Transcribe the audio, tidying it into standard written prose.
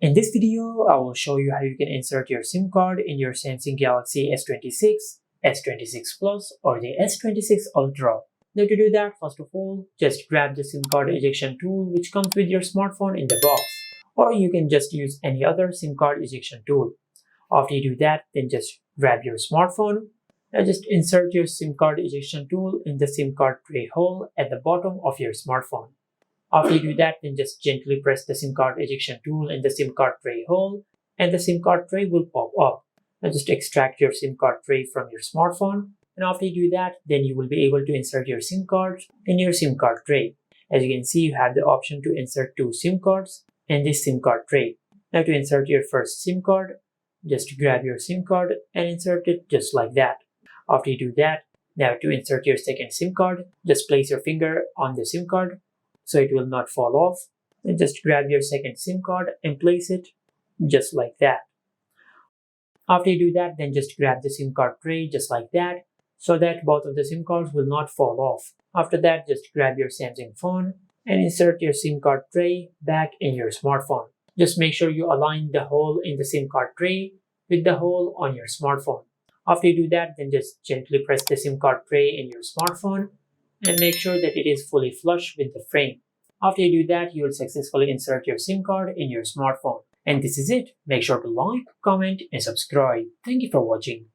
In this video, I will show you how you can insert your SIM card in your Samsung Galaxy S26, S26 Plus, or the S26 Ultra. Now to do that, first of all, just grab the SIM card ejection tool which comes with your smartphone in the box, or you can just use any other SIM card ejection tool. After you do that, then just grab your smartphone. Now just insert your SIM card ejection tool in the SIM card tray hole at the bottom of your smartphone. After you do that, then just gently press the SIM card ejection tool in the SIM card tray hole and the SIM card tray will pop up. Now just extract your SIM card tray from your smartphone, and after you do that, then you will be able to insert your SIM cards in your SIM card tray. As you can see, you have the option to insert 2 SIM cards in this SIM card tray. Now to insert your first SIM card, just grab your SIM card and insert it just like that. After you do that, now to insert your second SIM card, just place your finger on the SIM card so it will not fall off. And just grab your second SIM card and place it just like that. After you do that, then just grab the SIM card tray just like that so that both of the SIM cards will not fall off. After that, just grab your Samsung phone and insert your SIM card tray back in your smartphone. Just make sure you align the hole in the SIM card tray with the hole on your smartphone. After you do that, then just gently press the SIM card tray in your smartphone and make sure that it is fully flush with the frame. After you do that, you will successfully insert your SIM card in your smartphone. And this is it. Make sure to like, comment, and subscribe. Thank you for watching.